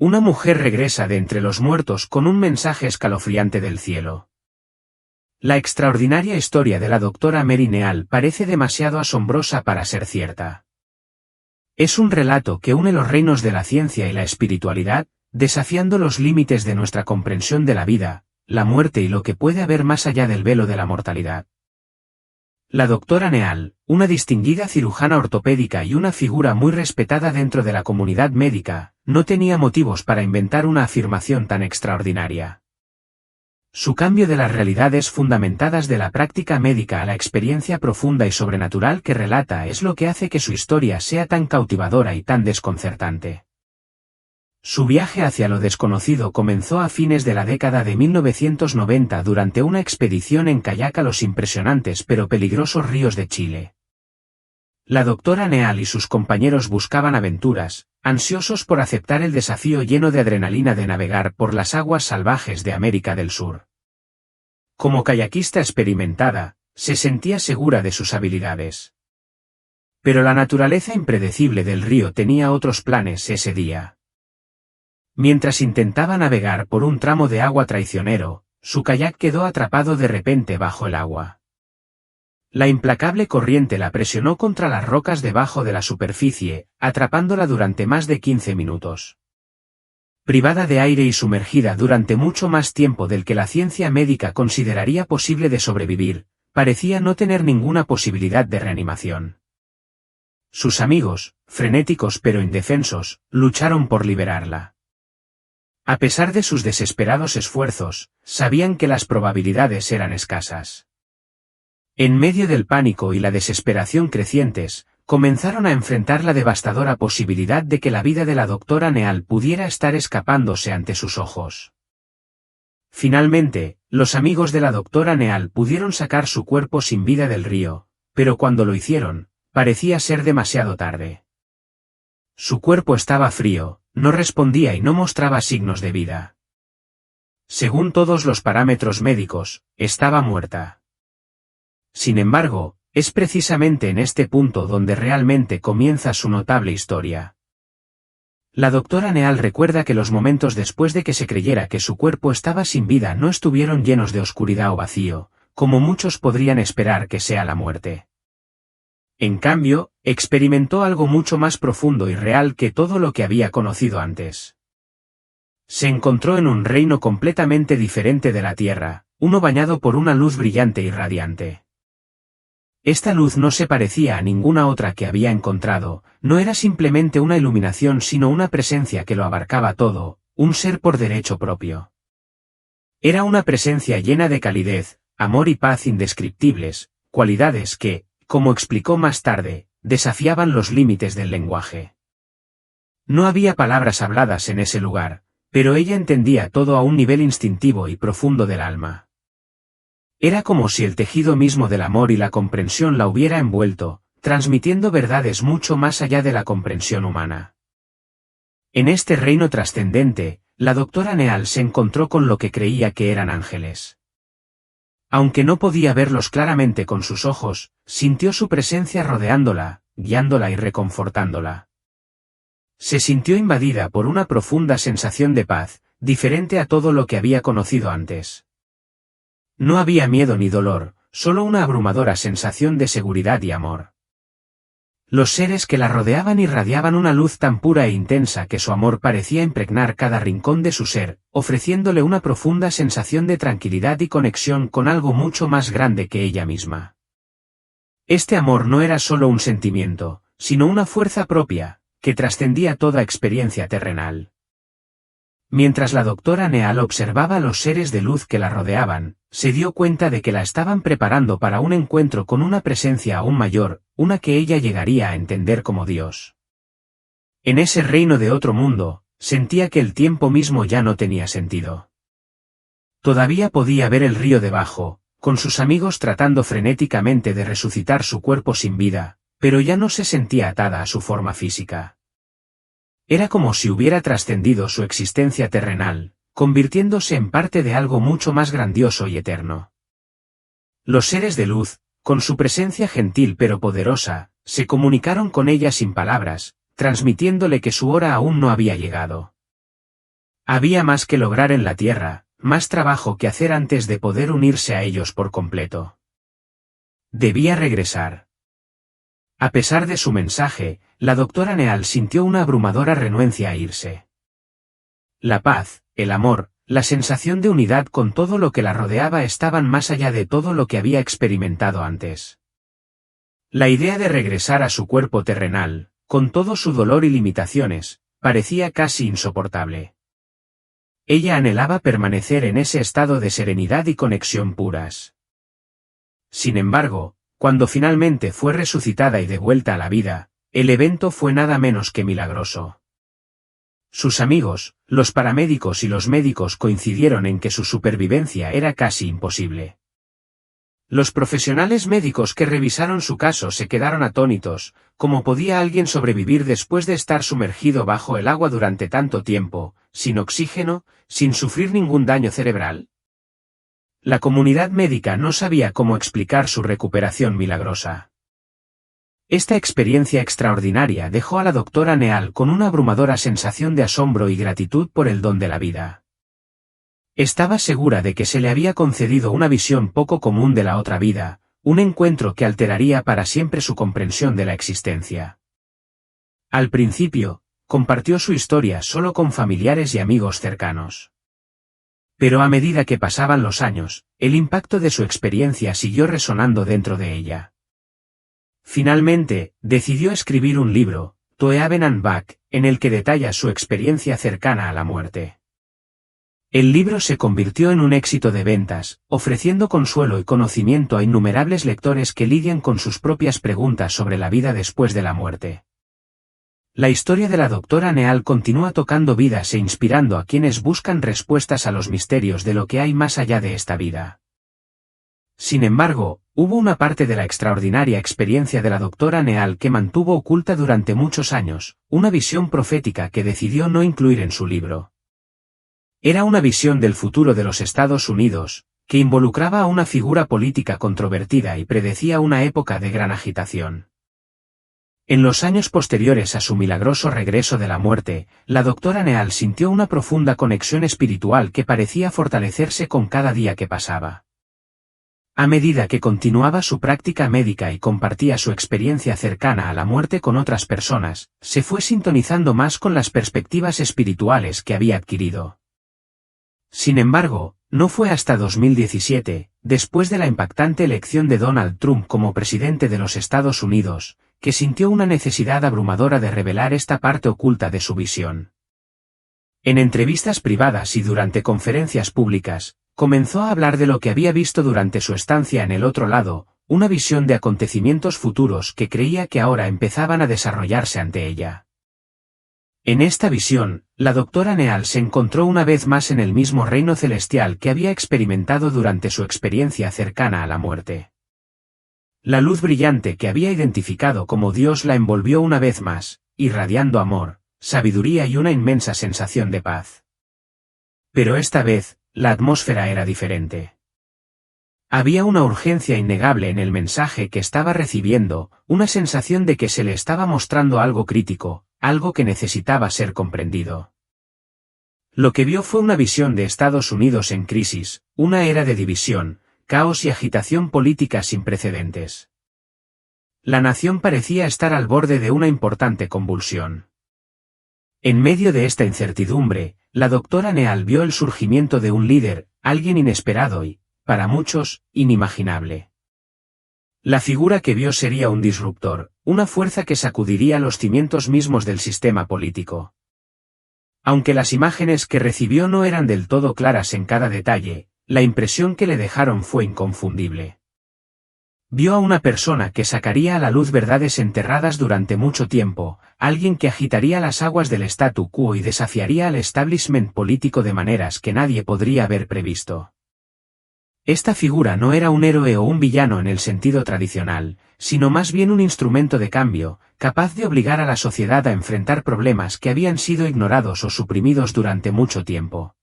una mujer regresa de entre los muertos con un mensaje escalofriante del cielo. La extraordinaria historia de la doctora Mary Neal parece demasiado asombrosa para ser cierta. Es un relato que une los reinos de la ciencia y la espiritualidad, desafiando los límites de nuestra comprensión de la vida, la muerte y lo que puede haber más allá del velo de la mortalidad. La doctora Neal, una distinguida cirujana ortopédica y una figura muy respetada dentro de la comunidad médica, no tenía motivos para inventar una afirmación tan extraordinaria. Su cambio de las realidades fundamentadas de la práctica médica a la experiencia profunda y sobrenatural que relata es lo que hace que su historia sea tan cautivadora y tan desconcertante. Su viaje hacia lo desconocido comenzó a fines de la década de 1990 durante una expedición en kayak a los impresionantes pero peligrosos ríos de Chile. La doctora Neal y sus compañeros buscaban aventuras, ansiosos por aceptar el desafío lleno de adrenalina de navegar por las aguas salvajes de América del Sur. Como kayakista experimentada, se sentía segura de sus habilidades. Pero la naturaleza impredecible del río tenía otros planes ese día. Mientras intentaba navegar por un tramo de agua traicionero, su kayak quedó atrapado de repente bajo el agua. La implacable corriente la presionó contra las rocas debajo de la superficie, atrapándola durante más de 15 minutos. Privada de aire y sumergida durante mucho más tiempo del que la ciencia médica consideraría posible de sobrevivir, parecía no tener ninguna posibilidad de reanimación. Sus amigos, frenéticos pero indefensos, lucharon por liberarla. A pesar de sus desesperados esfuerzos, sabían que las probabilidades eran escasas. En medio del pánico y la desesperación crecientes, comenzaron a enfrentar la devastadora posibilidad de que la vida de la doctora Neal pudiera estar escapándose ante sus ojos. Finalmente, los amigos de la doctora Neal pudieron sacar su cuerpo sin vida del río, pero cuando lo hicieron, parecía ser demasiado tarde. Su cuerpo estaba frío, no respondía y no mostraba signos de vida. Según todos los parámetros médicos, estaba muerta. Sin embargo, es precisamente en este punto donde realmente comienza su notable historia. La doctora Neal recuerda que los momentos después de que se creyera que su cuerpo estaba sin vida no estuvieron llenos de oscuridad o vacío, como muchos podrían esperar que sea la muerte. En cambio, experimentó algo mucho más profundo y real que todo lo que había conocido antes. Se encontró en un reino completamente diferente de la Tierra, uno bañado por una luz brillante y radiante. Esta luz no se parecía a ninguna otra que había encontrado, no era simplemente una iluminación sino una presencia que lo abarcaba todo, un ser por derecho propio. Era una presencia llena de calidez, amor y paz indescriptibles, cualidades que, como explicó más tarde, desafiaban los límites del lenguaje. No había palabras habladas en ese lugar, pero ella entendía todo a un nivel instintivo y profundo del alma. Era como si el tejido mismo del amor y la comprensión la hubiera envuelto, transmitiendo verdades mucho más allá de la comprensión humana. En este reino trascendente, la doctora Neal se encontró con lo que creía que eran ángeles. Aunque no podía verlos claramente con sus ojos, sintió su presencia rodeándola, guiándola y reconfortándola. Se sintió invadida por una profunda sensación de paz, diferente a todo lo que había conocido antes. No había miedo ni dolor, solo una abrumadora sensación de seguridad y amor. Los seres que la rodeaban irradiaban una luz tan pura e intensa que su amor parecía impregnar cada rincón de su ser, ofreciéndole una profunda sensación de tranquilidad y conexión con algo mucho más grande que ella misma. Este amor no era solo un sentimiento, sino una fuerza propia, que trascendía toda experiencia terrenal. Mientras la doctora Neal observaba a los seres de luz que la rodeaban, se dio cuenta de que la estaban preparando para un encuentro con una presencia aún mayor, una que ella llegaría a entender como Dios. En ese reino de otro mundo, sentía que el tiempo mismo ya no tenía sentido. Todavía podía ver el río debajo, con sus amigos tratando frenéticamente de resucitar su cuerpo sin vida, pero ya no se sentía atada a su forma física. Era como si hubiera trascendido su existencia terrenal, convirtiéndose en parte de algo mucho más grandioso y eterno. Los seres de luz, con su presencia gentil pero poderosa, se comunicaron con ella sin palabras, transmitiéndole que su hora aún no había llegado. Había más que lograr en la Tierra, más trabajo que hacer antes de poder unirse a ellos por completo. Debía regresar. A pesar de su mensaje, la doctora Neal sintió una abrumadora renuencia a irse. La paz, el amor, la sensación de unidad con todo lo que la rodeaba estaban más allá de todo lo que había experimentado antes. La idea de regresar a su cuerpo terrenal, con todo su dolor y limitaciones, parecía casi insoportable. Ella anhelaba permanecer en ese estado de serenidad y conexión puras. Sin embargo, cuando finalmente fue resucitada y devuelta a la vida, el evento fue nada menos que milagroso. Sus amigos, los paramédicos y los médicos coincidieron en que su supervivencia era casi imposible. Los profesionales médicos que revisaron su caso se quedaron atónitos. ¿Cómo podía alguien sobrevivir después de estar sumergido bajo el agua durante tanto tiempo, sin oxígeno, sin sufrir ningún daño cerebral? La comunidad médica no sabía cómo explicar su recuperación milagrosa. Esta experiencia extraordinaria dejó a la doctora Neal con una abrumadora sensación de asombro y gratitud por el don de la vida. Estaba segura de que se le había concedido una visión poco común de la otra vida, un encuentro que alteraría para siempre su comprensión de la existencia. Al principio, compartió su historia solo con familiares y amigos cercanos. Pero a medida que pasaban los años, el impacto de su experiencia siguió resonando dentro de ella. Finalmente, decidió escribir un libro, To Heaven and Back, en el que detalla su experiencia cercana a la muerte. El libro se convirtió en un éxito de ventas, ofreciendo consuelo y conocimiento a innumerables lectores que lidian con sus propias preguntas sobre la vida después de la muerte. La historia de la doctora Neal continúa tocando vidas e inspirando a quienes buscan respuestas a los misterios de lo que hay más allá de esta vida. Sin embargo, hubo una parte de la extraordinaria experiencia de la doctora Neal que mantuvo oculta durante muchos años, una visión profética que decidió no incluir en su libro. Era una visión del futuro de los Estados Unidos, que involucraba a una figura política controvertida y predecía una época de gran agitación. En los años posteriores a su milagroso regreso de la muerte, la doctora Neal sintió una profunda conexión espiritual que parecía fortalecerse con cada día que pasaba. A medida que continuaba su práctica médica y compartía su experiencia cercana a la muerte con otras personas, se fue sintonizando más con las perspectivas espirituales que había adquirido. Sin embargo, no fue hasta 2017, después de la impactante elección de Donald Trump como presidente de los Estados Unidos, que sintió una necesidad abrumadora de revelar esta parte oculta de su visión. En entrevistas privadas y durante conferencias públicas, comenzó a hablar de lo que había visto durante su estancia en el otro lado, una visión de acontecimientos futuros que creía que ahora empezaban a desarrollarse ante ella. En esta visión, la doctora Neal se encontró una vez más en el mismo reino celestial que había experimentado durante su experiencia cercana a la muerte. La luz brillante que había identificado como Dios la envolvió una vez más, irradiando amor, sabiduría y una inmensa sensación de paz. Pero esta vez, la atmósfera era diferente. Había una urgencia innegable en el mensaje que estaba recibiendo, una sensación de que se le estaba mostrando algo crítico, algo que necesitaba ser comprendido. Lo que vio fue una visión de Estados Unidos en crisis, una era de división, caos y agitación política sin precedentes. La nación parecía estar al borde de una importante convulsión. En medio de esta incertidumbre, la doctora Neal vio el surgimiento de un líder, alguien inesperado y, para muchos, inimaginable. La figura que vio sería un disruptor, una fuerza que sacudiría los cimientos mismos del sistema político. Aunque las imágenes que recibió no eran del todo claras en cada detalle, la impresión que le dejaron fue inconfundible. Vio a una persona que sacaría a la luz verdades enterradas durante mucho tiempo, alguien que agitaría las aguas del statu quo y desafiaría al establishment político de maneras que nadie podría haber previsto. Esta figura no era un héroe o un villano en el sentido tradicional, sino más bien un instrumento de cambio, capaz de obligar a la sociedad a enfrentar problemas que habían sido ignorados o suprimidos durante mucho tiempo.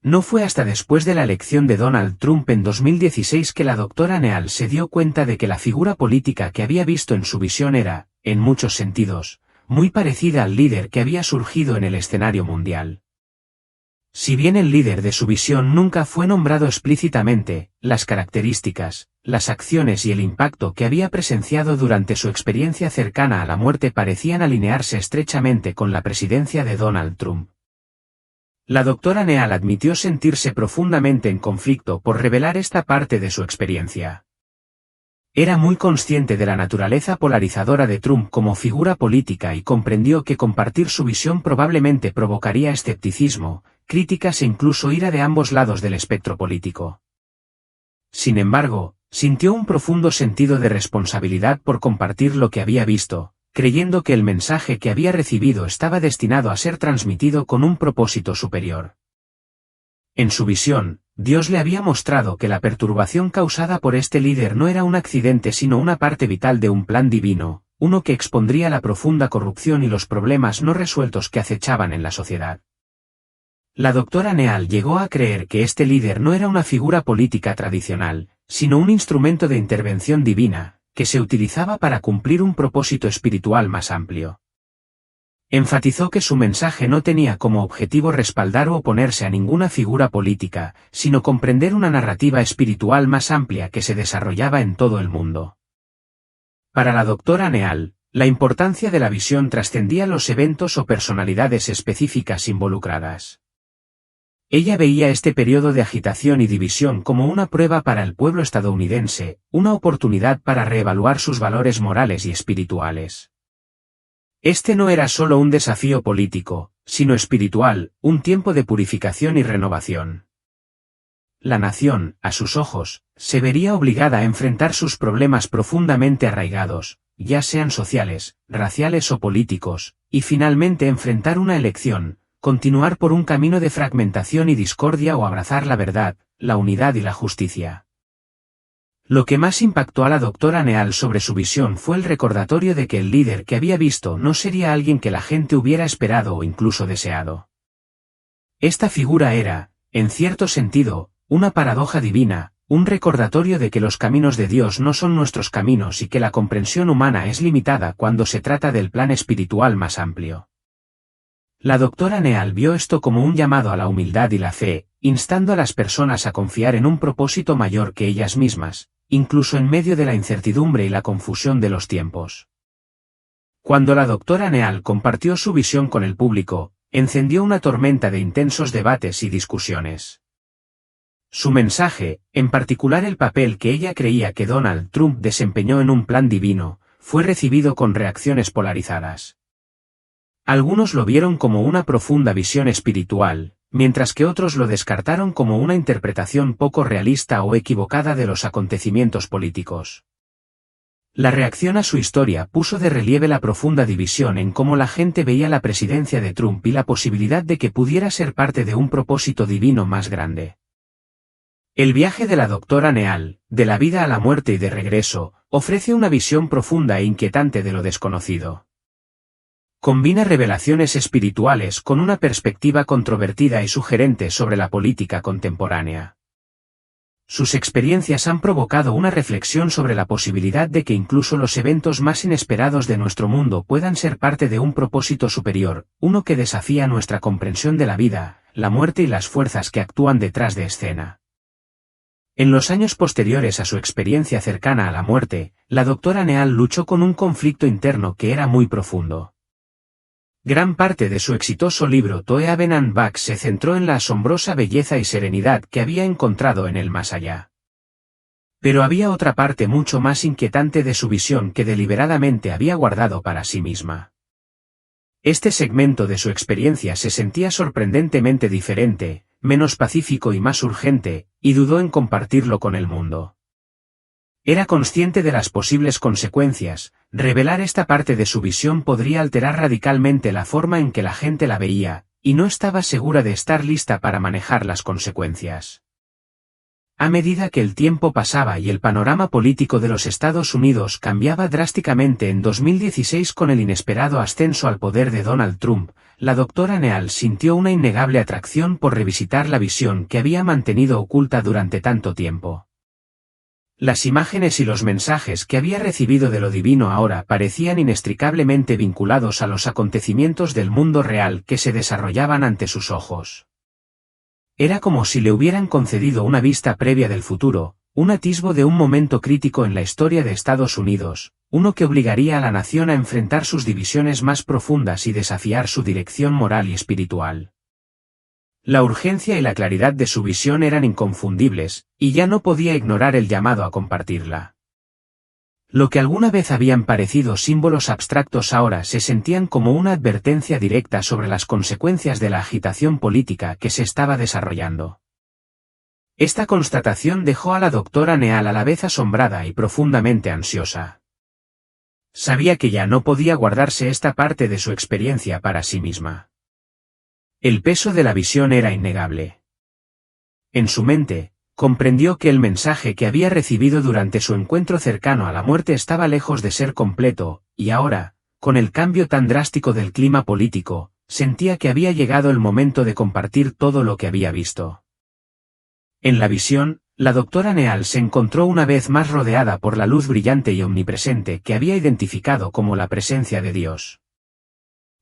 No fue hasta después de la elección de Donald Trump en 2016 que la doctora Neal se dio cuenta de que la figura política que había visto en su visión era, en muchos sentidos, muy parecida al líder que había surgido en el escenario mundial. Si bien el líder de su visión nunca fue nombrado explícitamente, las características, las acciones y el impacto que había presenciado durante su experiencia cercana a la muerte parecían alinearse estrechamente con la presidencia de Donald Trump. La doctora Neal admitió sentirse profundamente en conflicto por revelar esta parte de su experiencia. Era muy consciente de la naturaleza polarizadora de Trump como figura política y comprendió que compartir su visión probablemente provocaría escepticismo, críticas e incluso ira de ambos lados del espectro político. Sin embargo, sintió un profundo sentido de responsabilidad por compartir lo que había visto, creyendo que el mensaje que había recibido estaba destinado a ser transmitido con un propósito superior. En su visión, Dios le había mostrado que la perturbación causada por este líder no era un accidente sino una parte vital de un plan divino, uno que expondría la profunda corrupción y los problemas no resueltos que acechaban en la sociedad. La doctora Neal llegó a creer que este líder no era una figura política tradicional, sino un instrumento de intervención divina, que se utilizaba para cumplir un propósito espiritual más amplio. Enfatizó que su mensaje no tenía como objetivo respaldar o oponerse a ninguna figura política, sino comprender una narrativa espiritual más amplia que se desarrollaba en todo el mundo. Para la doctora Neal, la importancia de la visión trascendía los eventos o personalidades específicas involucradas. Ella veía este periodo de agitación y división como una prueba para el pueblo estadounidense, una oportunidad para reevaluar sus valores morales y espirituales. Este no era solo un desafío político, sino espiritual, un tiempo de purificación y renovación. La nación, a sus ojos, se vería obligada a enfrentar sus problemas profundamente arraigados, ya sean sociales, raciales o políticos, y finalmente enfrentar una elección, continuar por un camino de fragmentación y discordia o abrazar la verdad, la unidad y la justicia. Lo que más impactó a la doctora Neal sobre su visión fue el recordatorio de que el líder que había visto no sería alguien que la gente hubiera esperado o incluso deseado. Esta figura era, en cierto sentido, una paradoja divina, un recordatorio de que los caminos de Dios no son nuestros caminos y que la comprensión humana es limitada cuando se trata del plan espiritual más amplio. La doctora Neal vio esto como un llamado a la humildad y la fe, instando a las personas a confiar en un propósito mayor que ellas mismas, incluso en medio de la incertidumbre y la confusión de los tiempos. Cuando la doctora Neal compartió su visión con el público, encendió una tormenta de intensos debates y discusiones. Su mensaje, en particular el papel que ella creía que Donald Trump desempeñó en un plan divino, fue recibido con reacciones polarizadas. Algunos lo vieron como una profunda visión espiritual, mientras que otros lo descartaron como una interpretación poco realista o equivocada de los acontecimientos políticos. La reacción a su historia puso de relieve la profunda división en cómo la gente veía la presidencia de Trump y la posibilidad de que pudiera ser parte de un propósito divino más grande. El viaje de la doctora Neal, de la vida a la muerte y de regreso, ofrece una visión profunda e inquietante de lo desconocido. Combina revelaciones espirituales con una perspectiva controvertida y sugerente sobre la política contemporánea. Sus experiencias han provocado una reflexión sobre la posibilidad de que incluso los eventos más inesperados de nuestro mundo puedan ser parte de un propósito superior, uno que desafía nuestra comprensión de la vida, la muerte y las fuerzas que actúan detrás de escena. En los años posteriores a su experiencia cercana a la muerte, la doctora Neal luchó con un conflicto interno que era muy profundo. Gran parte de su exitoso libro To Heaven and Back se centró en la asombrosa belleza y serenidad que había encontrado en el más allá. Pero había otra parte mucho más inquietante de su visión que deliberadamente había guardado para sí misma. Este segmento de su experiencia se sentía sorprendentemente diferente, menos pacífico y más urgente, y dudó en compartirlo con el mundo. Era consciente de las posibles consecuencias. Revelar esta parte de su visión podría alterar radicalmente la forma en que la gente la veía, y no estaba segura de estar lista para manejar las consecuencias. A medida que el tiempo pasaba y el panorama político de los Estados Unidos cambiaba drásticamente en 2016 con el inesperado ascenso al poder de Donald Trump, la doctora Neal sintió una innegable atracción por revisitar la visión que había mantenido oculta durante tanto tiempo. Las imágenes y los mensajes que había recibido de lo divino ahora parecían inextricablemente vinculados a los acontecimientos del mundo real que se desarrollaban ante sus ojos. Era como si le hubieran concedido una vista previa del futuro, un atisbo de un momento crítico en la historia de Estados Unidos, uno que obligaría a la nación a enfrentar sus divisiones más profundas y desafiar su dirección moral y espiritual. La urgencia y la claridad de su visión eran inconfundibles, y ya no podía ignorar el llamado a compartirla. Lo que alguna vez habían parecido símbolos abstractos ahora se sentían como una advertencia directa sobre las consecuencias de la agitación política que se estaba desarrollando. Esta constatación dejó a la doctora Neal a la vez asombrada y profundamente ansiosa. Sabía que ya no podía guardarse esta parte de su experiencia para sí misma. El peso de la visión era innegable. En su mente, comprendió que el mensaje que había recibido durante su encuentro cercano a la muerte estaba lejos de ser completo, y ahora, con el cambio tan drástico del clima político, sentía que había llegado el momento de compartir todo lo que había visto. En la visión, la doctora Neal se encontró una vez más rodeada por la luz brillante y omnipresente que había identificado como la presencia de Dios.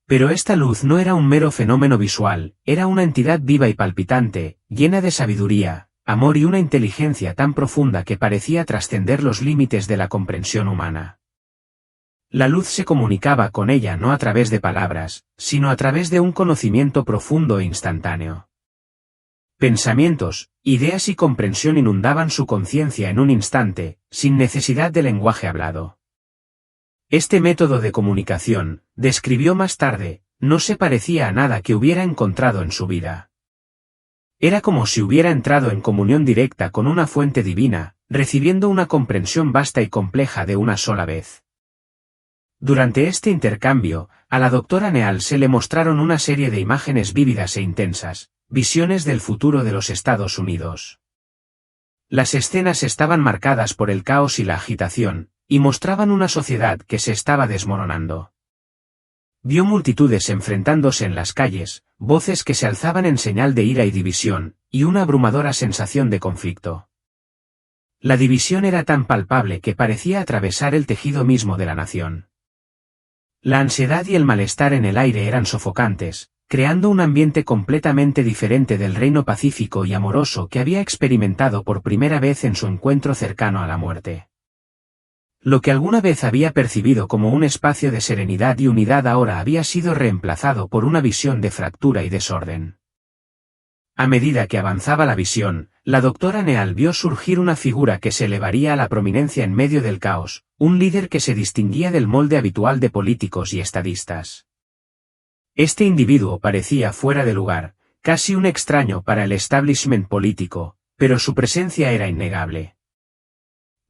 Pero esta luz no era un mero fenómeno visual, era una entidad viva y palpitante, llena de sabiduría, amor y una inteligencia tan profunda que parecía trascender los límites de la comprensión humana. La luz se comunicaba con ella no a través de palabras, sino a través de un conocimiento profundo e instantáneo. Pensamientos, ideas y comprensión inundaban su conciencia en un instante, sin necesidad de lenguaje hablado. Este método de comunicación, describió más tarde, no se parecía a nada que hubiera encontrado en su vida. Era como si hubiera entrado en comunión directa con una fuente divina, recibiendo una comprensión vasta y compleja de una sola vez. Durante este intercambio, a la doctora Neal se le mostraron una serie de imágenes vívidas e intensas, visiones del futuro de los Estados Unidos. Las escenas estaban marcadas por el caos y la agitación, y mostraban una sociedad que se estaba desmoronando. Vio multitudes enfrentándose en las calles, voces que se alzaban en señal de ira y división, y una abrumadora sensación de conflicto. La división era tan palpable que parecía atravesar el tejido mismo de la nación. La ansiedad y el malestar en el aire eran sofocantes, creando un ambiente completamente diferente del reino pacífico y amoroso que había experimentado por primera vez en su encuentro cercano a la muerte. Lo que alguna vez había percibido como un espacio de serenidad y unidad ahora había sido reemplazado por una visión de fractura y desorden. A medida que avanzaba la visión, la doctora Neal vio surgir una figura que se elevaría a la prominencia en medio del caos, un líder que se distinguía del molde habitual de políticos y estadistas. Este individuo parecía fuera de lugar, casi un extraño para el establishment político, pero su presencia era innegable.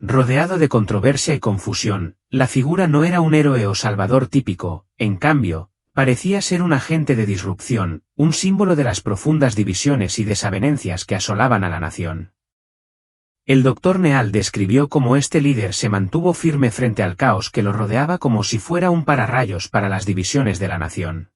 Rodeado de controversia y confusión, la figura no era un héroe o salvador típico, en cambio, parecía ser un agente de disrupción, un símbolo de las profundas divisiones y desavenencias que asolaban a la nación. El doctor Neal describió cómo este líder se mantuvo firme frente al caos que lo rodeaba como si fuera un pararrayos para las divisiones de la nación.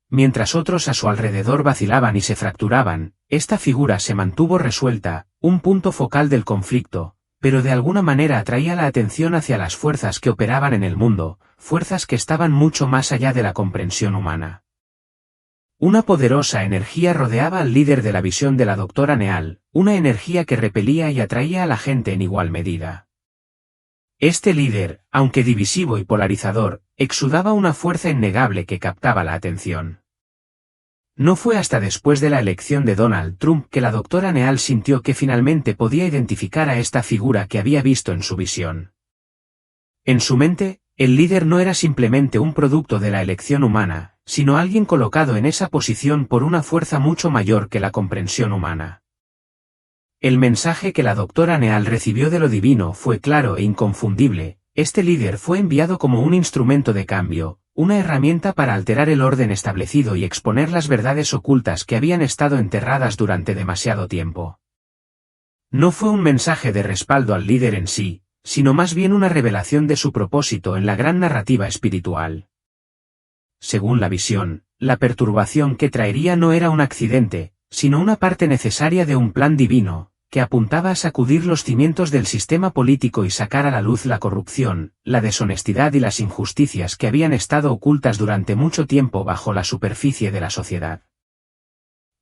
Mientras otros a su alrededor vacilaban y se fracturaban, esta figura se mantuvo resuelta, un punto focal del conflicto, pero de alguna manera atraía la atención hacia las fuerzas que operaban en el mundo, fuerzas que estaban mucho más allá de la comprensión humana. Una poderosa energía rodeaba al líder de la visión de la doctora Neal, una energía que repelía y atraía a la gente en igual medida. Este líder, aunque divisivo y polarizador, exudaba una fuerza innegable que captaba la atención. No fue hasta después de la elección de Donald Trump que la doctora Neal sintió que finalmente podía identificar a esta figura que había visto en su visión. En su mente, el líder no era simplemente un producto de la elección humana, sino alguien colocado en esa posición por una fuerza mucho mayor que la comprensión humana. El mensaje que la doctora Neal recibió de lo divino fue claro e inconfundible: este líder fue enviado como un instrumento de cambio, una herramienta para alterar el orden establecido y exponer las verdades ocultas que habían estado enterradas durante demasiado tiempo. No fue un mensaje de respaldo al líder en sí, sino más bien una revelación de su propósito en la gran narrativa espiritual. Según la visión, la perturbación que traería no era un accidente, sino una parte necesaria de un plan divino, que apuntaba a sacudir los cimientos del sistema político y sacar a la luz la corrupción, la deshonestidad y las injusticias que habían estado ocultas durante mucho tiempo bajo la superficie de la sociedad.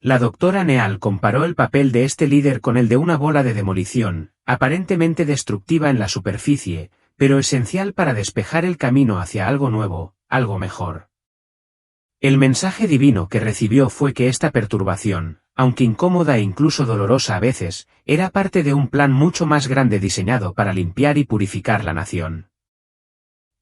La doctora Neal comparó el papel de este líder con el de una bola de demolición, aparentemente destructiva en la superficie, pero esencial para despejar el camino hacia algo nuevo, algo mejor. El mensaje divino que recibió fue que esta perturbación, aunque incómoda e incluso dolorosa a veces, era parte de un plan mucho más grande diseñado para limpiar y purificar la nación.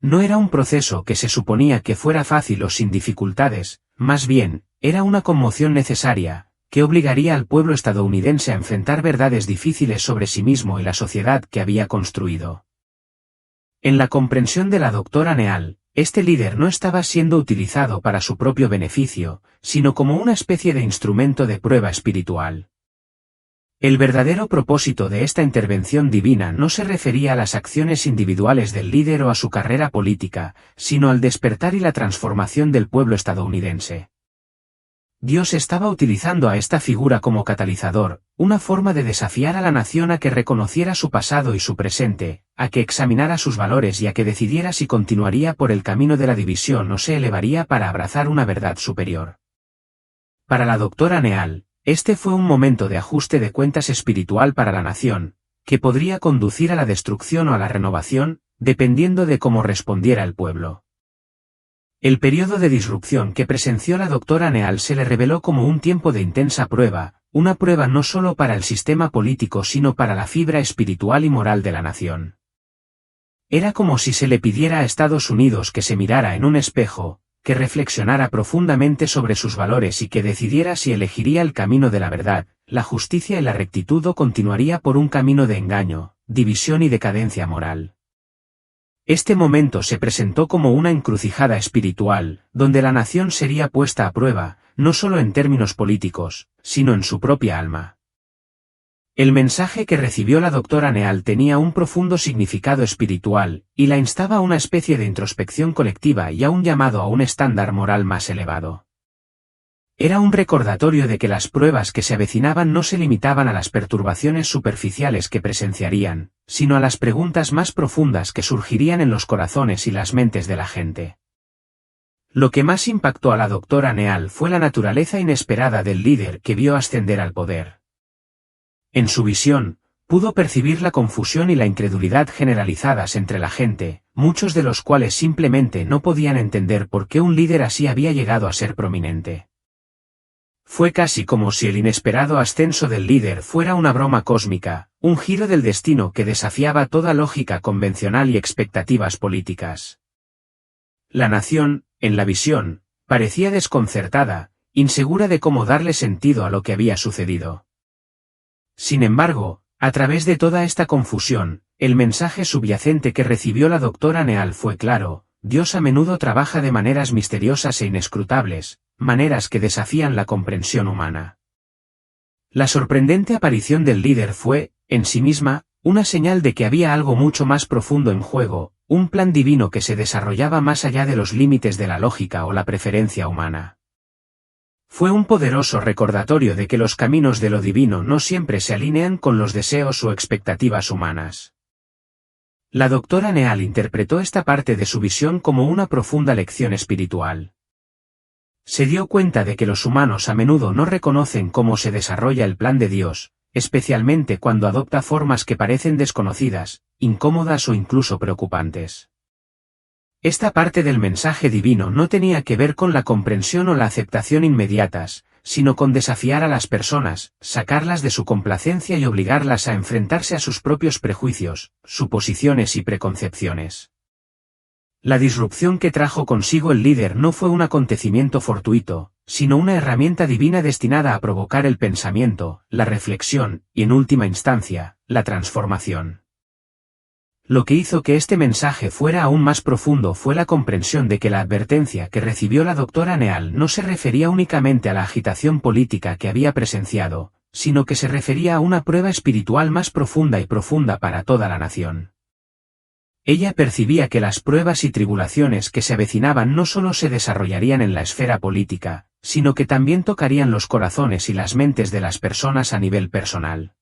No era un proceso que se suponía que fuera fácil o sin dificultades, más bien, era una conmoción necesaria, que obligaría al pueblo estadounidense a enfrentar verdades difíciles sobre sí mismo y la sociedad que había construido. En la comprensión de la doctora Neal, este líder no estaba siendo utilizado para su propio beneficio, sino como una especie de instrumento de prueba espiritual. El verdadero propósito de esta intervención divina no se refería a las acciones individuales del líder o a su carrera política, sino al despertar y la transformación del pueblo estadounidense. Dios estaba utilizando a esta figura como catalizador, una forma de desafiar a la nación a que reconociera su pasado y su presente, a que examinara sus valores y a que decidiera si continuaría por el camino de la división o se elevaría para abrazar una verdad superior. Para la doctora Neal, este fue un momento de ajuste de cuentas espiritual para la nación, que podría conducir a la destrucción o a la renovación, dependiendo de cómo respondiera el pueblo. El periodo de disrupción que presenció la doctora Neal se le reveló como un tiempo de intensa prueba, una prueba no solo para el sistema político sino para la fibra espiritual y moral de la nación. Era como si se le pidiera a Estados Unidos que se mirara en un espejo, que reflexionara profundamente sobre sus valores y que decidiera si elegiría el camino de la verdad, la justicia y la rectitud o continuaría por un camino de engaño, división y decadencia moral. Este momento se presentó como una encrucijada espiritual, donde la nación sería puesta a prueba, no solo en términos políticos, sino en su propia alma. El mensaje que recibió la doctora Neal tenía un profundo significado espiritual, y la instaba a una especie de introspección colectiva y a un llamado a un estándar moral más elevado. Era un recordatorio de que las pruebas que se avecinaban no se limitaban a las perturbaciones superficiales que presenciarían, sino a las preguntas más profundas que surgirían en los corazones y las mentes de la gente. Lo que más impactó a la doctora Neal fue la naturaleza inesperada del líder que vio ascender al poder. En su visión, pudo percibir la confusión y la incredulidad generalizadas entre la gente, muchos de los cuales simplemente no podían entender por qué un líder así había llegado a ser prominente. Fue casi como si el inesperado ascenso del líder fuera una broma cósmica, un giro del destino que desafiaba toda lógica convencional y expectativas políticas. La nación, en la visión, parecía desconcertada, insegura de cómo darle sentido a lo que había sucedido. Sin embargo, a través de toda esta confusión, el mensaje subyacente que recibió la doctora Neal fue claro: Dios a menudo trabaja de maneras misteriosas e inescrutables, maneras que desafían la comprensión humana. La sorprendente aparición del líder fue, en sí misma, una señal de que había algo mucho más profundo en juego, un plan divino que se desarrollaba más allá de los límites de la lógica o la preferencia humana. Fue un poderoso recordatorio de que los caminos de lo divino no siempre se alinean con los deseos o expectativas humanas. La doctora Neal interpretó esta parte de su visión como una profunda lección espiritual. Se dio cuenta de que los humanos a menudo no reconocen cómo se desarrolla el plan de Dios, especialmente cuando adopta formas que parecen desconocidas, incómodas o incluso preocupantes. Esta parte del mensaje divino no tenía que ver con la comprensión o la aceptación inmediatas, sino con desafiar a las personas, sacarlas de su complacencia y obligarlas a enfrentarse a sus propios prejuicios, suposiciones y preconcepciones. La disrupción que trajo consigo el líder no fue un acontecimiento fortuito, sino una herramienta divina destinada a provocar el pensamiento, la reflexión, y en última instancia, la transformación. Lo que hizo que este mensaje fuera aún más profundo fue la comprensión de que la advertencia que recibió la doctora Neal no se refería únicamente a la agitación política que había presenciado, sino que se refería a una prueba espiritual más profunda y profunda para toda la nación. Ella percibía que las pruebas y tribulaciones que se avecinaban no solo se desarrollarían en la esfera política, sino que también tocarían los corazones y las mentes de las personas a nivel personal.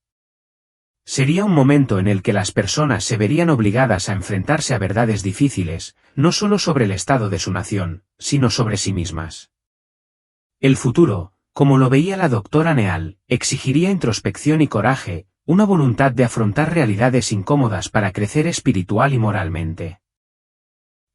Sería un momento en el que las personas se verían obligadas a enfrentarse a verdades difíciles, no solo sobre el estado de su nación, sino sobre sí mismas. El futuro, Como lo veía la doctora Neal, exigiría introspección y coraje, una voluntad de afrontar realidades incómodas para crecer espiritual y moralmente.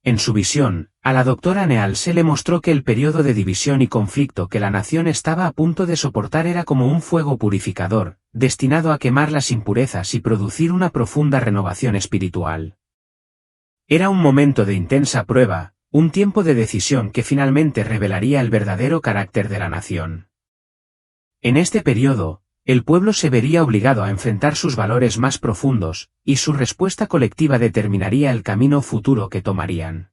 En su visión, a la doctora Neal se le mostró que el periodo de división y conflicto que la nación estaba a punto de soportar era como un fuego purificador, destinado a quemar las impurezas y producir una profunda renovación espiritual. Era un momento de intensa prueba, un tiempo de decisión que finalmente revelaría el verdadero carácter de la nación. En este periodo, el pueblo se vería obligado a enfrentar sus valores más profundos, y su respuesta colectiva determinaría el camino futuro que tomarían.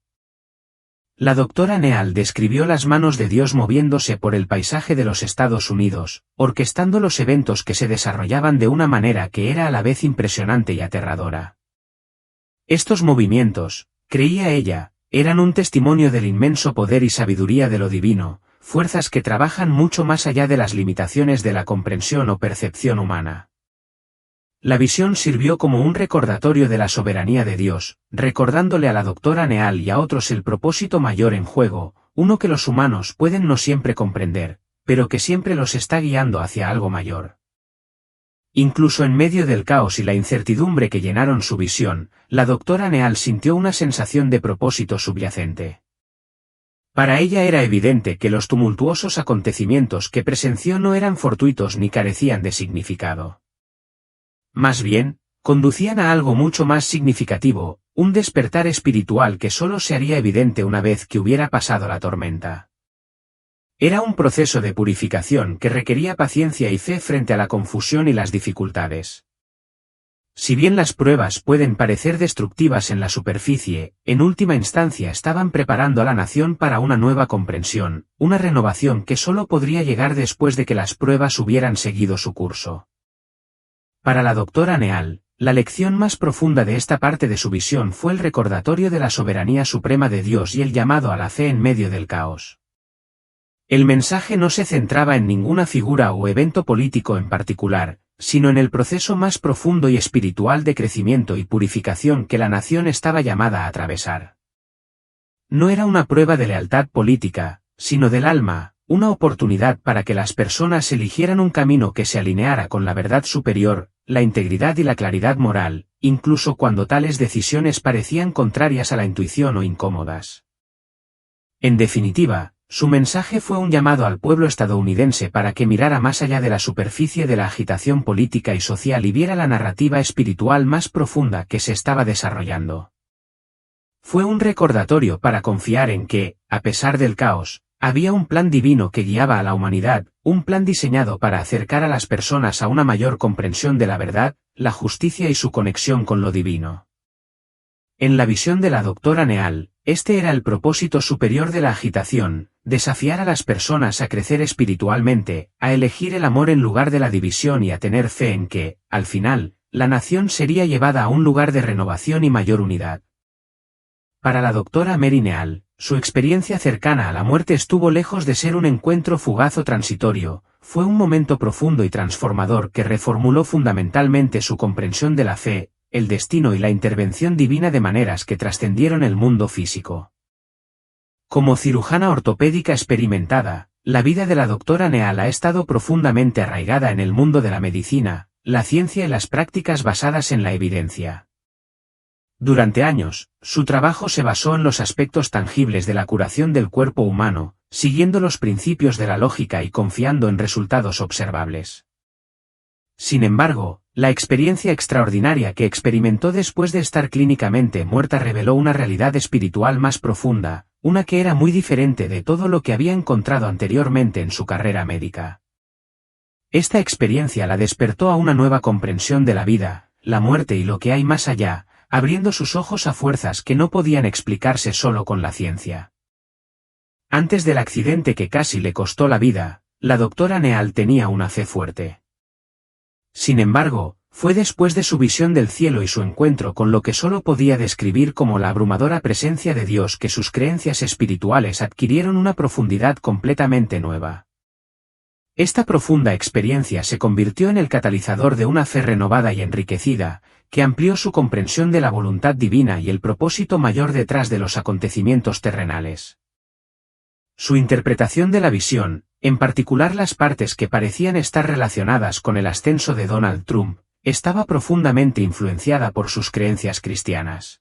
La doctora Neal describió las manos de Dios moviéndose por el paisaje de los Estados Unidos, orquestando los eventos que se desarrollaban de una manera que era a la vez impresionante y aterradora. Estos movimientos, creía ella, eran un testimonio del inmenso poder y sabiduría de lo divino, fuerzas que trabajan mucho más allá de las limitaciones de la comprensión o percepción humana. La visión sirvió como un recordatorio de la soberanía de Dios, recordándole a la doctora Neal y a otros el propósito mayor en juego, uno que los humanos pueden no siempre comprender, pero que siempre los está guiando hacia algo mayor. Incluso en medio del caos y la incertidumbre que llenaron su visión, la doctora Neal sintió una sensación de propósito subyacente. Para ella era evidente que los tumultuosos acontecimientos que presenció no eran fortuitos ni carecían de significado. Más bien, conducían a algo mucho más significativo, un despertar espiritual que solo se haría evidente una vez que hubiera pasado la tormenta. Era un proceso de purificación que requería paciencia y fe frente a la confusión y las dificultades. Si bien las pruebas pueden parecer destructivas en la superficie, en última instancia estaban preparando a la nación para una nueva comprensión, una renovación que solo podría llegar después de que las pruebas hubieran seguido su curso. Para la doctora Neal, la lección más profunda de esta parte de su visión fue el recordatorio de la soberanía suprema de Dios y el llamado a la fe en medio del caos. El mensaje no se centraba en ninguna figura o evento político en particular, sino en el proceso más profundo y espiritual de crecimiento y purificación que la nación estaba llamada a atravesar. No era una prueba de lealtad política, sino del alma, una oportunidad para que las personas eligieran un camino que se alineara con la verdad superior, la integridad y la claridad moral, incluso cuando tales decisiones parecían contrarias a la intuición o incómodas. En definitiva, su mensaje fue un llamado al pueblo estadounidense para que mirara más allá de la superficie de la agitación política y social y viera la narrativa espiritual más profunda que se estaba desarrollando. Fue un recordatorio para confiar en que, a pesar del caos, había un plan divino que guiaba a la humanidad, un plan diseñado para acercar a las personas a una mayor comprensión de la verdad, la justicia y su conexión con lo divino. En la visión de la doctora Neal, este era el propósito superior de la agitación, desafiar a las personas a crecer espiritualmente, a elegir el amor en lugar de la división y a tener fe en que, al final, la nación sería llevada a un lugar de renovación y mayor unidad. Para la doctora Mary Neal, su experiencia cercana a la muerte estuvo lejos de ser un encuentro fugaz o transitorio, fue un momento profundo y transformador que reformuló fundamentalmente su comprensión de la fe, el destino y la intervención divina de maneras que trascendieron el mundo físico. Como cirujana ortopédica experimentada, la vida de la doctora Neal ha estado profundamente arraigada en el mundo de la medicina, la ciencia y las prácticas basadas en la evidencia. Durante años, su trabajo se basó en los aspectos tangibles de la curación del cuerpo humano, siguiendo los principios de la lógica y confiando en resultados observables. Sin embargo, la experiencia extraordinaria que experimentó después de estar clínicamente muerta reveló una realidad espiritual más profunda, una que era muy diferente de todo lo que había encontrado anteriormente en su carrera médica. Esta experiencia la despertó a una nueva comprensión de la vida, la muerte y lo que hay más allá, abriendo sus ojos a fuerzas que no podían explicarse solo con la ciencia. Antes del accidente que casi le costó la vida, la doctora Neal tenía una fe fuerte. Sin embargo, fue después de su visión del cielo y su encuentro con lo que solo podía describir como la abrumadora presencia de Dios que sus creencias espirituales adquirieron una profundidad completamente nueva. Esta profunda experiencia se convirtió en el catalizador de una fe renovada y enriquecida, que amplió su comprensión de la voluntad divina y el propósito mayor detrás de los acontecimientos terrenales. Su interpretación de la visión, en particular las partes que parecían estar relacionadas con el ascenso de Donald Trump, estaba profundamente influenciada por sus creencias cristianas.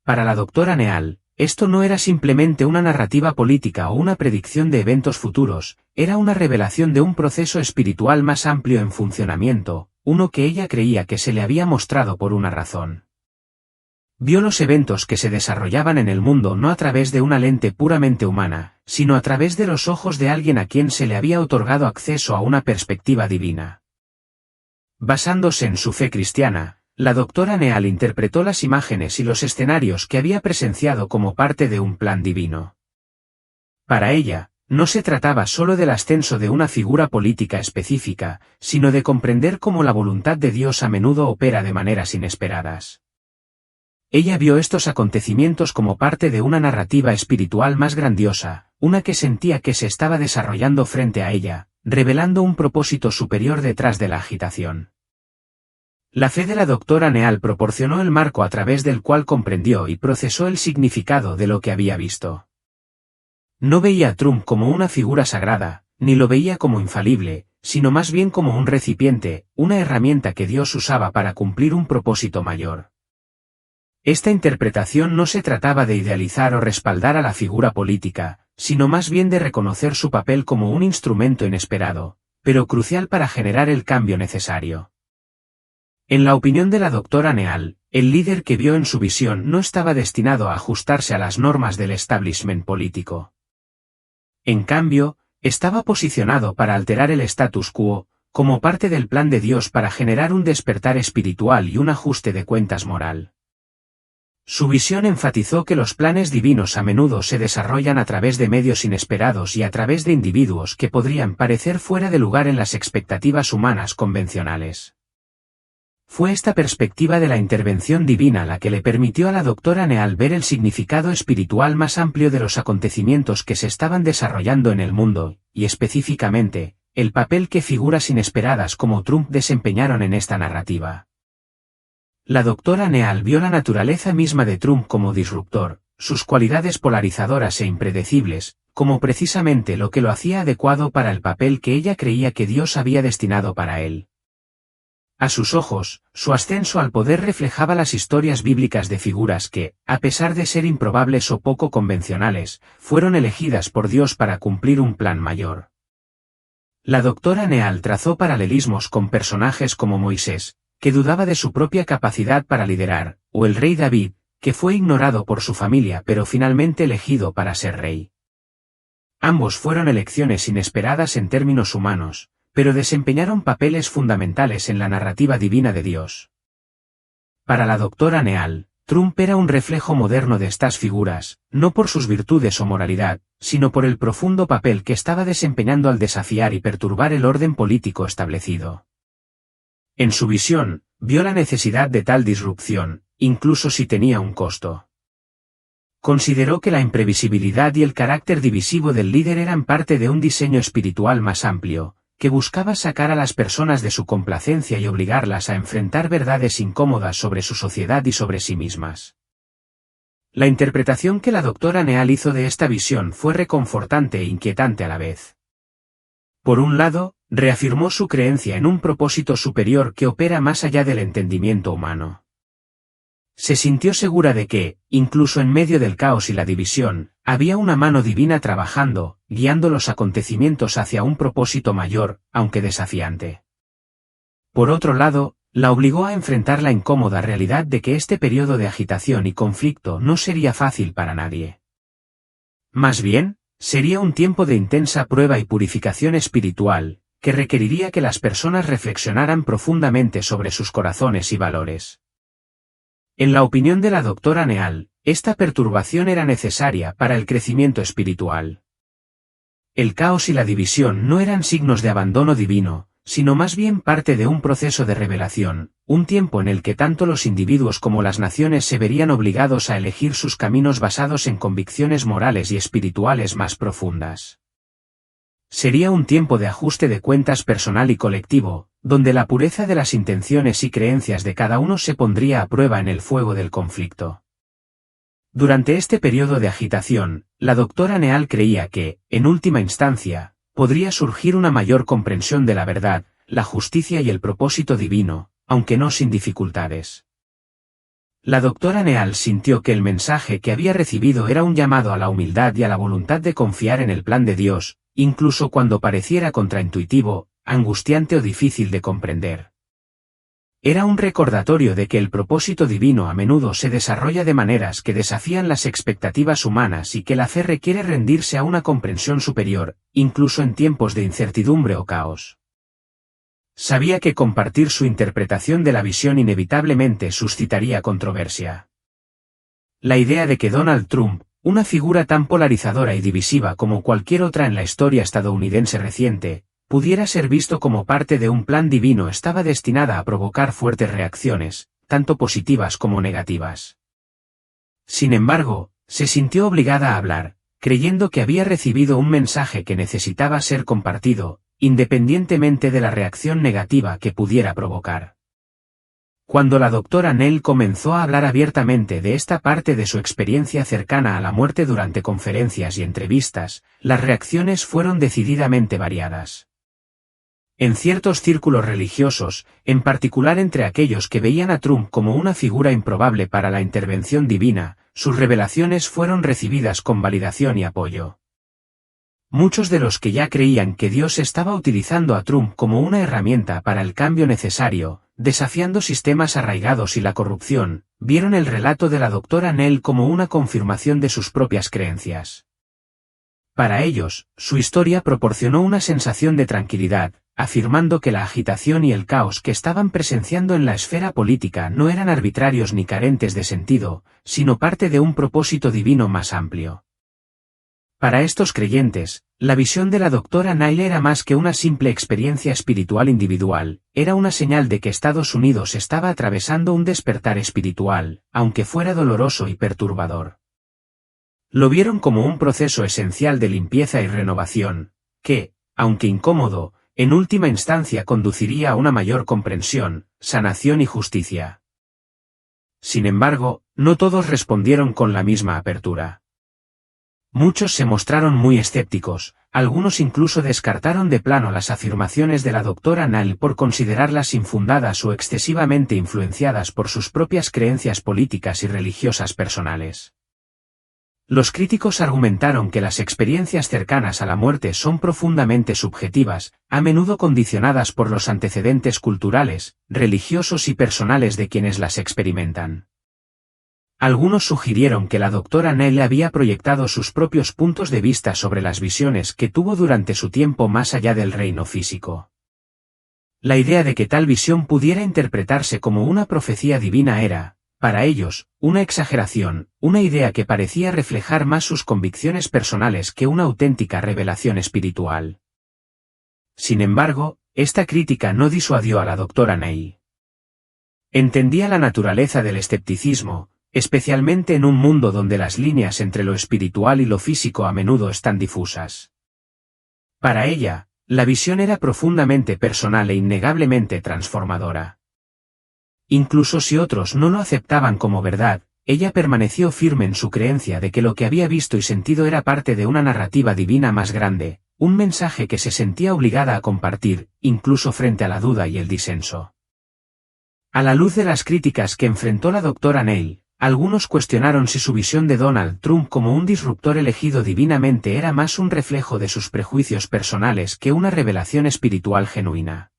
Para la doctora Neal, esto no era simplemente una narrativa política o una predicción de eventos futuros, era una revelación de un proceso espiritual más amplio en funcionamiento, uno que ella creía que se le había mostrado por una razón. Vio los eventos que se desarrollaban en el mundo no a través de una lente puramente humana, sino a través de los ojos de alguien a quien se le había otorgado acceso a una perspectiva divina. Basándose en su fe cristiana, la doctora Neal interpretó las imágenes y los escenarios que había presenciado como parte de un plan divino. Para ella, no se trataba solo del ascenso de una figura política específica, sino de comprender cómo la voluntad de Dios a menudo opera de maneras inesperadas. Ella vio estos acontecimientos como parte de una narrativa espiritual más grandiosa, una que sentía que se estaba desarrollando frente a ella, revelando un propósito superior detrás de la agitación. La fe de la doctora Neal proporcionó el marco a través del cual comprendió y procesó el significado de lo que había visto. No veía a Trump como una figura sagrada, ni lo veía como infalible, sino más bien como un recipiente, una herramienta que Dios usaba para cumplir un propósito mayor. Esta interpretación no se trataba de idealizar o respaldar a la figura política, sino más bien de reconocer su papel como un instrumento inesperado, pero crucial para generar el cambio necesario. En la opinión de la doctora Neal, el líder que vio en su visión no estaba destinado a ajustarse a las normas del establishment político. En cambio, estaba posicionado para alterar el status quo, como parte del plan de Dios para generar un despertar espiritual y un ajuste de cuentas moral. Su visión enfatizó que los planes divinos a menudo se desarrollan a través de medios inesperados y a través de individuos que podrían parecer fuera de lugar en las expectativas humanas convencionales. Fue esta perspectiva de la intervención divina la que le permitió a la doctora Neal ver el significado espiritual más amplio de los acontecimientos que se estaban desarrollando en el mundo, y específicamente, el papel que figuras inesperadas como Trump desempeñaron en esta narrativa. La doctora Neal vio la naturaleza misma de Trump como disruptor, sus cualidades polarizadoras e impredecibles, como precisamente lo que lo hacía adecuado para el papel que ella creía que Dios había destinado para él. A sus ojos, su ascenso al poder reflejaba las historias bíblicas de figuras que, a pesar de ser improbables o poco convencionales, fueron elegidas por Dios para cumplir un plan mayor. La doctora Neal trazó paralelismos con personajes como Moisés, que dudaba de su propia capacidad para liderar, o el rey David, que fue ignorado por su familia pero finalmente elegido para ser rey. Ambos fueron elecciones inesperadas en términos humanos, pero desempeñaron papeles fundamentales en la narrativa divina de Dios. Para la doctora Neal, Trump era un reflejo moderno de estas figuras, no por sus virtudes o moralidad, sino por el profundo papel que estaba desempeñando al desafiar y perturbar el orden político establecido. En su visión, vio la necesidad de tal disrupción, incluso si tenía un costo. Consideró que la imprevisibilidad y el carácter divisivo del líder eran parte de un diseño espiritual más amplio, que buscaba sacar a las personas de su complacencia y obligarlas a enfrentar verdades incómodas sobre su sociedad y sobre sí mismas. La interpretación que la doctora Neal hizo de esta visión fue reconfortante e inquietante a la vez. Por un lado, reafirmó su creencia en un propósito superior que opera más allá del entendimiento humano. Se sintió segura de que, incluso en medio del caos y la división, había una mano divina trabajando, guiando los acontecimientos hacia un propósito mayor, aunque desafiante. Por otro lado, la obligó a enfrentar la incómoda realidad de que este periodo de agitación y conflicto no sería fácil para nadie. Más bien, sería un tiempo de intensa prueba y purificación espiritual, que requeriría que las personas reflexionaran profundamente sobre sus corazones y valores. En la opinión de la doctora Neal, esta perturbación era necesaria para el crecimiento espiritual. El caos y la división no eran signos de abandono divino, sino más bien parte de un proceso de revelación, un tiempo en el que tanto los individuos como las naciones se verían obligados a elegir sus caminos basados en convicciones morales y espirituales más profundas. Sería un tiempo de ajuste de cuentas personal y colectivo, donde la pureza de las intenciones y creencias de cada uno se pondría a prueba en el fuego del conflicto. Durante este periodo de agitación, la doctora Neal creía que, en última instancia, podría surgir una mayor comprensión de la verdad, la justicia y el propósito divino, aunque no sin dificultades. La doctora Neal sintió que el mensaje que había recibido era un llamado a la humildad y a la voluntad de confiar en el plan de Dios, incluso cuando pareciera contraintuitivo, angustiante o difícil de comprender. Era un recordatorio de que el propósito divino a menudo se desarrolla de maneras que desafían las expectativas humanas y que la fe requiere rendirse a una comprensión superior, incluso en tiempos de incertidumbre o caos. Sabía que compartir su interpretación de la visión inevitablemente suscitaría controversia. La idea de que Donald Trump, una figura tan polarizadora y divisiva como cualquier otra en la historia estadounidense reciente, pudiera ser visto como parte de un plan divino estaba destinada a provocar fuertes reacciones, tanto positivas como negativas. Sin embargo, se sintió obligada a hablar, creyendo que había recibido un mensaje que necesitaba ser compartido, independientemente de la reacción negativa que pudiera provocar. Cuando la doctora Neal comenzó a hablar abiertamente de esta parte de su experiencia cercana a la muerte durante conferencias y entrevistas, las reacciones fueron decididamente variadas. En ciertos círculos religiosos, en particular entre aquellos que veían a Trump como una figura improbable para la intervención divina, sus revelaciones fueron recibidas con validación y apoyo. Muchos de los que ya creían que Dios estaba utilizando a Trump como una herramienta para el cambio necesario, desafiando sistemas arraigados y la corrupción, vieron el relato de la doctora Neal como una confirmación de sus propias creencias. Para ellos, su historia proporcionó una sensación de tranquilidad, afirmando que la agitación y el caos que estaban presenciando en la esfera política no eran arbitrarios ni carentes de sentido, sino parte de un propósito divino más amplio. Para estos creyentes, la visión de la doctora Neal era más que una simple experiencia espiritual individual, era una señal de que Estados Unidos estaba atravesando un despertar espiritual, aunque fuera doloroso y perturbador. Lo vieron como un proceso esencial de limpieza y renovación, que, aunque incómodo, en última instancia conduciría a una mayor comprensión, sanación y justicia. Sin embargo, no todos respondieron con la misma apertura. Muchos se mostraron muy escépticos, algunos incluso descartaron de plano las afirmaciones de la doctora Neal por considerarlas infundadas o excesivamente influenciadas por sus propias creencias políticas y religiosas personales. Los críticos argumentaron que las experiencias cercanas a la muerte son profundamente subjetivas, a menudo condicionadas por los antecedentes culturales, religiosos y personales de quienes las experimentan. Algunos sugirieron que la doctora Neal había proyectado sus propios puntos de vista sobre las visiones que tuvo durante su tiempo más allá del reino físico. La idea de que tal visión pudiera interpretarse como una profecía divina era, para ellos, una exageración, una idea que parecía reflejar más sus convicciones personales que una auténtica revelación espiritual. Sin embargo, esta crítica no disuadió a la doctora Neal. Entendía la naturaleza del escepticismo, especialmente en un mundo donde las líneas entre lo espiritual y lo físico a menudo están difusas. Para ella, la visión era profundamente personal e innegablemente transformadora. Incluso si otros no lo aceptaban como verdad, ella permaneció firme en su creencia de que lo que había visto y sentido era parte de una narrativa divina más grande, un mensaje que se sentía obligada a compartir, incluso frente a la duda y el disenso. A la luz de las críticas que enfrentó la doctora Neal, algunos cuestionaron si su visión de Donald Trump como un disruptor elegido divinamente era más un reflejo de sus prejuicios personales que una revelación espiritual genuina.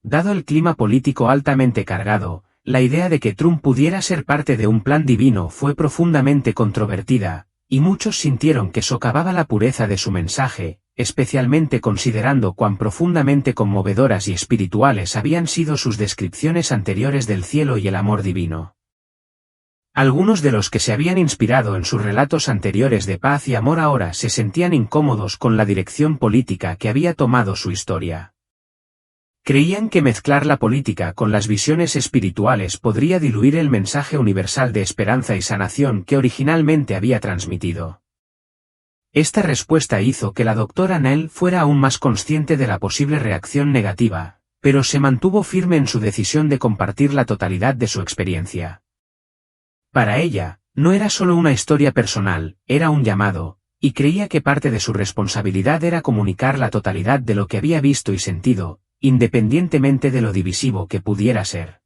Dado el clima político altamente cargado, la idea de que Trump pudiera ser parte de un plan divino fue profundamente controvertida, y muchos sintieron que socavaba la pureza de su mensaje, especialmente considerando cuán profundamente conmovedoras y espirituales habían sido sus descripciones anteriores del cielo y el amor divino. Algunos de los que se habían inspirado en sus relatos anteriores de paz y amor ahora se sentían incómodos con la dirección política que había tomado su historia. Creían que mezclar la política con las visiones espirituales podría diluir el mensaje universal de esperanza y sanación que originalmente había transmitido. Esta respuesta hizo que la doctora Neal fuera aún más consciente de la posible reacción negativa, pero se mantuvo firme en su decisión de compartir la totalidad de su experiencia. Para ella, no era solo una historia personal, era un llamado, y creía que parte de su responsabilidad era comunicar la totalidad de lo que había visto y sentido, independientemente de lo divisivo que pudiera ser.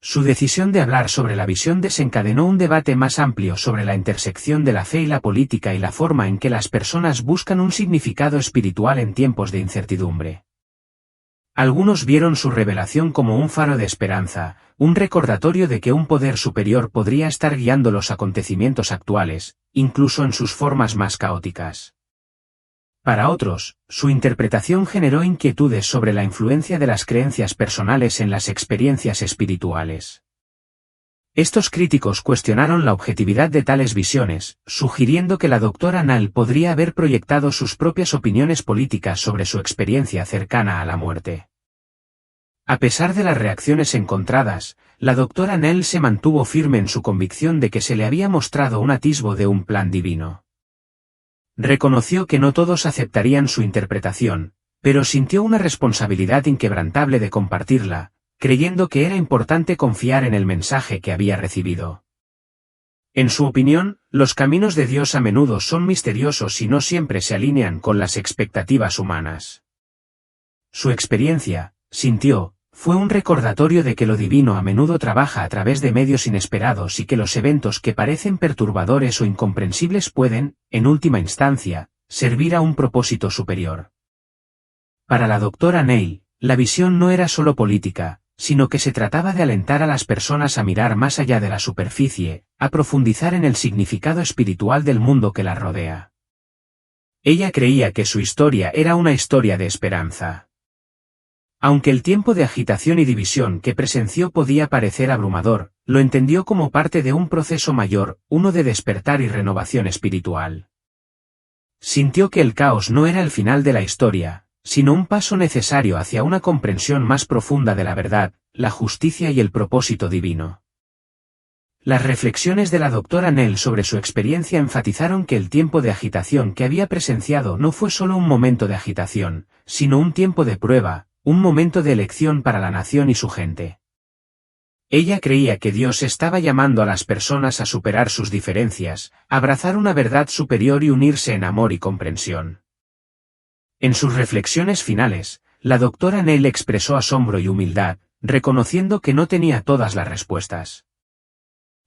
Su decisión de hablar sobre la visión desencadenó un debate más amplio sobre la intersección de la fe y la política y la forma en que las personas buscan un significado espiritual en tiempos de incertidumbre. Algunos vieron su revelación como un faro de esperanza, un recordatorio de que un poder superior podría estar guiando los acontecimientos actuales, incluso en sus formas más caóticas. Para otros, su interpretación generó inquietudes sobre la influencia de las creencias personales en las experiencias espirituales. Estos críticos cuestionaron la objetividad de tales visiones, sugiriendo que la doctora Nall podría haber proyectado sus propias opiniones políticas sobre su experiencia cercana a la muerte. A pesar de las reacciones encontradas, la doctora Nall se mantuvo firme en su convicción de que se le había mostrado un atisbo de un plan divino. Reconoció que no todos aceptarían su interpretación, pero sintió una responsabilidad inquebrantable de compartirla, creyendo que era importante confiar en el mensaje que había recibido. En su opinión, los caminos de Dios a menudo son misteriosos y no siempre se alinean con las expectativas humanas. Su experiencia, sintió, fue un recordatorio de que lo divino a menudo trabaja a través de medios inesperados y que los eventos que parecen perturbadores o incomprensibles pueden, en última instancia, servir a un propósito superior. Para la doctora Nall, la visión no era solo política, sino que se trataba de alentar a las personas a mirar más allá de la superficie, a profundizar en el significado espiritual del mundo que la rodea. Ella creía que su historia era una historia de esperanza. Aunque el tiempo de agitación y división que presenció podía parecer abrumador, lo entendió como parte de un proceso mayor, uno de despertar y renovación espiritual. Sintió que el caos no era el final de la historia, sino un paso necesario hacia una comprensión más profunda de la verdad, la justicia y el propósito divino. Las reflexiones de la doctora Nall sobre su experiencia enfatizaron que el tiempo de agitación que había presenciado no fue solo un momento de agitación, sino un tiempo de prueba, un momento de elección para la nación y su gente. Ella creía que Dios estaba llamando a las personas a superar sus diferencias, abrazar una verdad superior y unirse en amor y comprensión. En sus reflexiones finales, la doctora Nall expresó asombro y humildad, reconociendo que no tenía todas las respuestas.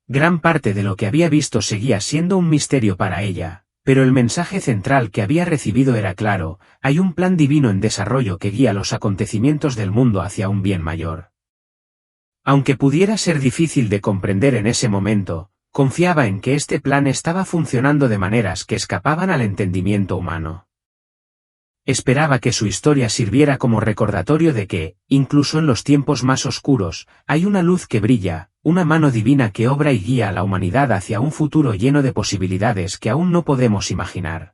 Gran parte de lo que había visto seguía siendo un misterio para ella, pero el mensaje central que había recibido era claro: hay un plan divino en desarrollo que guía los acontecimientos del mundo hacia un bien mayor. Aunque pudiera ser difícil de comprender en ese momento, confiaba en que este plan estaba funcionando de maneras que escapaban al entendimiento humano. Esperaba que su historia sirviera como recordatorio de que, incluso en los tiempos más oscuros, hay una luz que brilla, una mano divina que obra y guía a la humanidad hacia un futuro lleno de posibilidades que aún no podemos imaginar.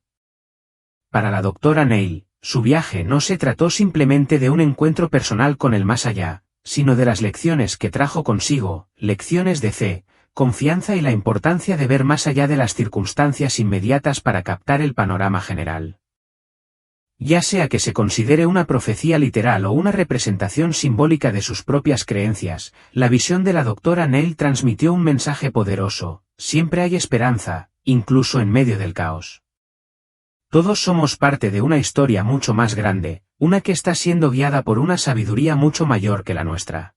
Para la doctora Nall, su viaje no se trató simplemente de un encuentro personal con el más allá, sino de las lecciones que trajo consigo, lecciones de fe, confianza y la importancia de ver más allá de las circunstancias inmediatas para captar el panorama general. Ya sea que se considere una profecía literal o una representación simbólica de sus propias creencias, la visión de la doctora Nall transmitió un mensaje poderoso: siempre hay esperanza, incluso en medio del caos. Todos somos parte de una historia mucho más grande, una que está siendo guiada por una sabiduría mucho mayor que la nuestra.